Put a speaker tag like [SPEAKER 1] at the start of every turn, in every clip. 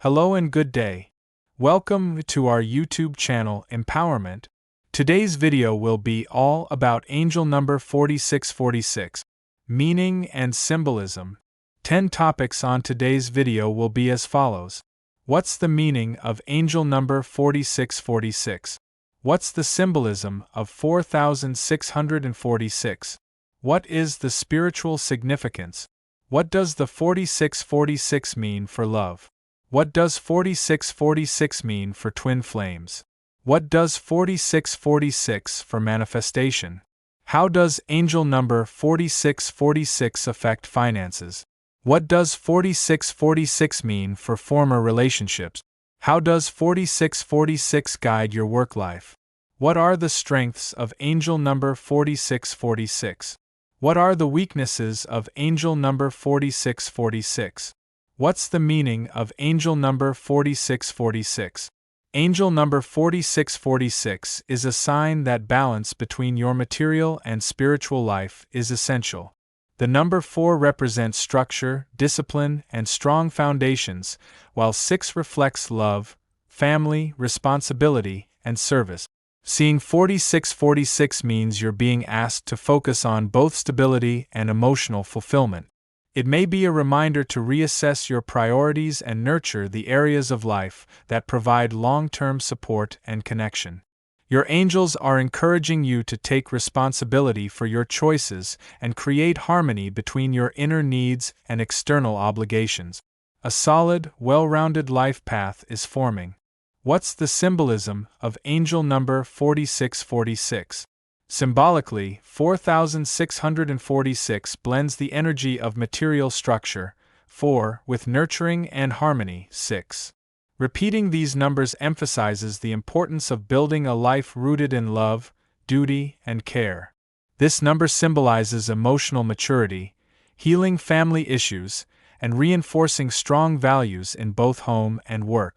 [SPEAKER 1] Hello and good day. Welcome to our YouTube channel Empowerment. Today's video will be all about angel number 4646, meaning and symbolism. 10 topics on today's video will be as follows. What's the meaning of angel number 4646? What's the symbolism of 4646? What is the spiritual significance? What does the 4646 mean for love? What does 4646 mean for twin flames? What does 4646 for manifestation? How does angel number 4646 affect finances? What does 4646 mean for former relationships? How does 4646 guide your work life? What are the strengths of angel number 4646? What are the weaknesses of angel number 4646? What's the meaning of angel number 4646? Angel number 4646 is a sign that balance between your material and spiritual life is essential. The number 4 represents structure, discipline, and strong foundations, while 6 reflects love, family, responsibility, and service. Seeing 4646 means you're being asked to focus on both stability and emotional fulfillment. It may be a reminder to reassess your priorities and nurture the areas of life that provide long-term support and connection. Your angels are encouraging you to take responsibility for your choices and create harmony between your inner needs and external obligations. A solid, well-rounded life path is forming. What's the symbolism of angel number 4646? Symbolically, 4646 blends the energy of material structure, 4, with nurturing and harmony, 6. Repeating these numbers emphasizes the importance of building a life rooted in love, duty, and care. This number symbolizes emotional maturity, healing family issues, and reinforcing strong values in both home and work.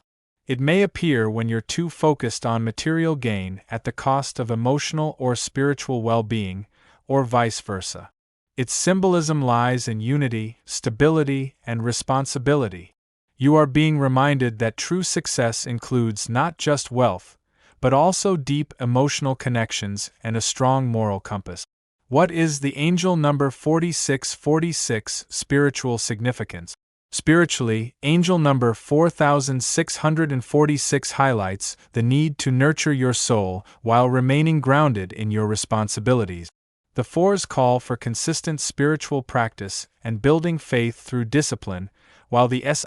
[SPEAKER 1] It may appear when you're too focused on material gain at the cost of emotional or spiritual well-being, or vice versa. Its symbolism lies in unity, stability, and responsibility. You are being reminded that true success includes not just wealth, but also deep emotional connections and a strong moral compass. What is the angel number 4646 spiritual significance? Spiritually, angel number 4646 highlights the need to nurture your soul while remaining grounded in your responsibilities. The 4s call for consistent spiritual practice and building faith through discipline, while the 6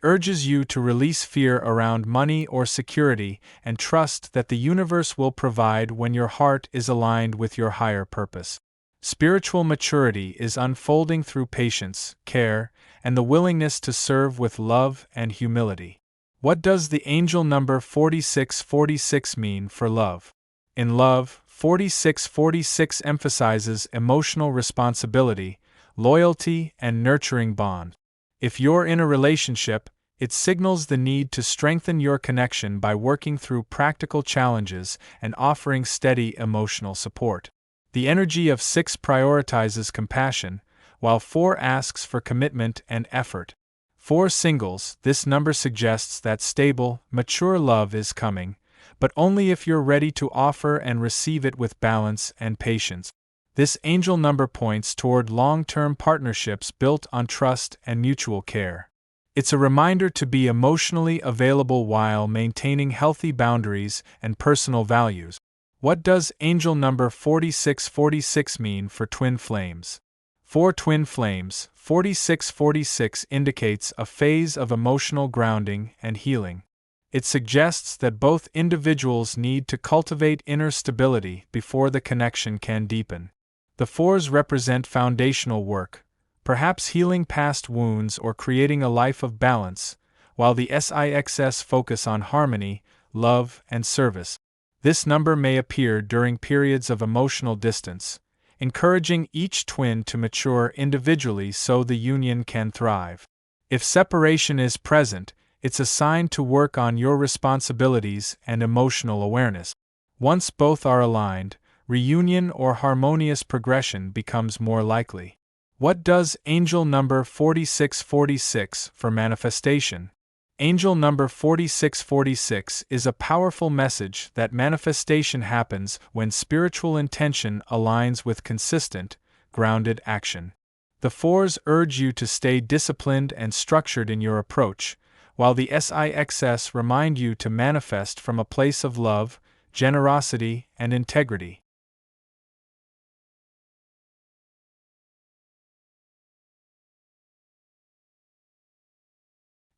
[SPEAKER 1] urges you to release fear around money or security and trust that the universe will provide when your heart is aligned with your higher purpose. Spiritual maturity is unfolding through patience, care, and the willingness to serve with love and humility. What does the angel number 4646 mean for love? In love, 4646 emphasizes emotional responsibility, loyalty, and nurturing bond. If you're in a relationship, it signals the need to strengthen your connection by working through practical challenges and offering steady emotional support. The energy of 6 prioritizes compassion, while 4 asks for commitment and effort. For singles, this number suggests that stable, mature love is coming, but only if you're ready to offer and receive it with balance and patience. This angel number points toward long-term partnerships built on trust and mutual care. It's a reminder to be emotionally available while maintaining healthy boundaries and personal values. What does angel number 4646 mean for twin flames? For twin flames, 4646 indicates a phase of emotional grounding and healing. It suggests that both individuals need to cultivate inner stability before the connection can deepen. The 4s represent foundational work, perhaps healing past wounds or creating a life of balance, while the 6 focus on harmony, love, and service. This number may appear during periods of emotional distance, encouraging each twin to mature individually so the union can thrive. If separation is present, it's a sign to work on your responsibilities and emotional awareness. Once both are aligned, reunion or harmonious progression becomes more likely. What does angel number 4646 for manifestation? Angel number 4646 is a powerful message that manifestation happens when spiritual intention aligns with consistent, grounded action. The fours urge you to stay disciplined and structured in your approach, while the SIXs remind you to manifest from a place of love, generosity, and integrity.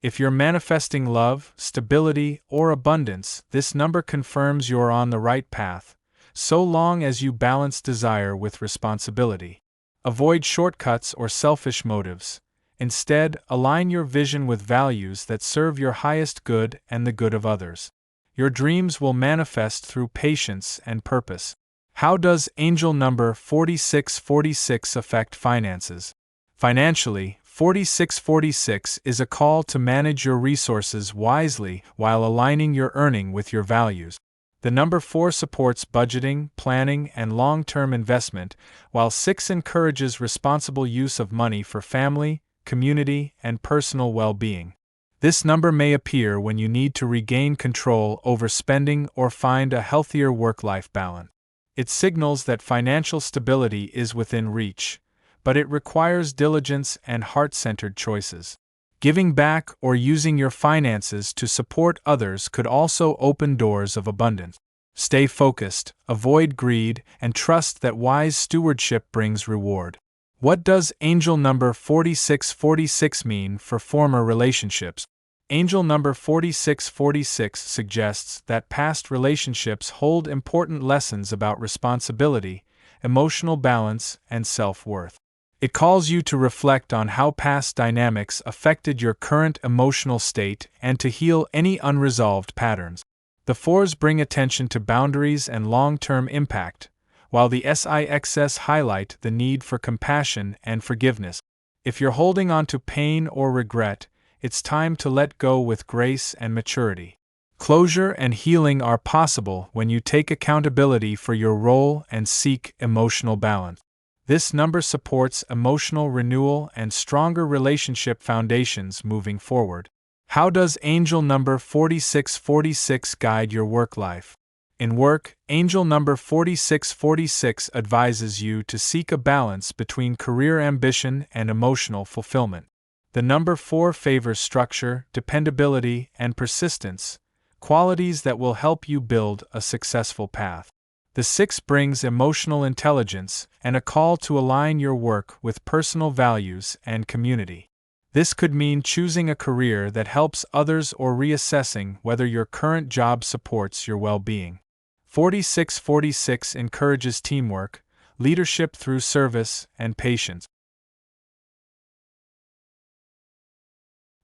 [SPEAKER 1] If you're manifesting love, stability, or abundance, this number confirms you're on the right path, so long as you balance desire with responsibility. Avoid shortcuts or selfish motives. Instead, align your vision with values that serve your highest good and the good of others. Your dreams will manifest through patience and purpose. How does angel number 4646 affect finances? Financially, 4646 is a call to manage your resources wisely while aligning your earning with your values. The number 4 supports budgeting, planning, and long-term investment, while 6 encourages responsible use of money for family, community, and personal well-being. This number may appear when you need to regain control over spending or find a healthier work-life balance. It signals that financial stability is within reach, but it requires diligence and heart-centered choices. Giving back or using your finances to support others could also open doors of abundance. Stay focused, avoid greed, and trust that wise stewardship brings reward. What does angel number 4646 mean for former relationships? Angel number 4646 suggests that past relationships hold important lessons about responsibility, emotional balance, and self-worth. It calls you to reflect on how past dynamics affected your current emotional state and to heal any unresolved patterns. The fours bring attention to boundaries and long-term impact, while the SIXs highlight the need for compassion and forgiveness. If you're holding on to pain or regret, it's time to let go with grace and maturity. Closure and healing are possible when you take accountability for your role and seek emotional balance. This number supports emotional renewal and stronger relationship foundations moving forward. How does angel number 4646 guide your work life? In work, angel number 4646 advises you to seek a balance between career ambition and emotional fulfillment. The number 4 favors structure, dependability, and persistence, qualities that will help you build a successful path. The 6 brings emotional intelligence and a call to align your work with personal values and community. This could mean choosing a career that helps others or reassessing whether your current job supports your well-being. 4646 encourages teamwork, leadership through service, and patience.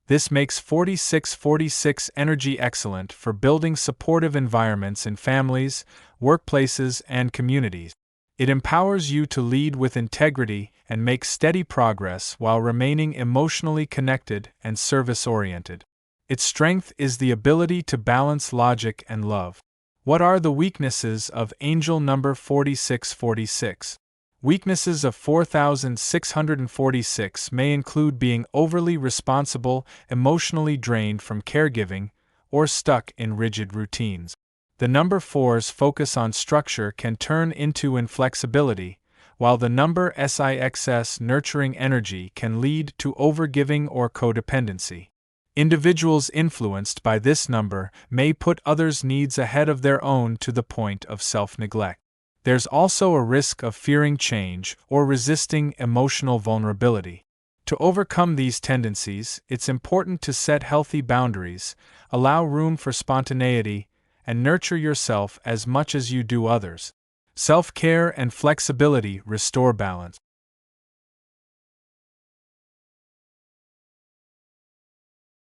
[SPEAKER 1] This makes 4646 energy excellent for building supportive environments in families, workplaces, and communities. It empowers you to lead with integrity and make steady progress while remaining emotionally connected and service-oriented. Its strength is the ability to balance logic and love. What are the weaknesses of angel number 4646? Weaknesses of 4646 may include being overly responsible, emotionally drained from caregiving, or stuck in rigid routines. The number 4's focus on structure can turn into inflexibility, while the number SIX's nurturing energy can lead to overgiving or codependency. Individuals influenced by this number may put others' needs ahead of their own to the point of self-neglect. There's also a risk of fearing change or resisting emotional vulnerability. To overcome these tendencies, it's important to set healthy boundaries, allow room for spontaneity, and nurture yourself as much as you do others. Self-care and flexibility restore balance.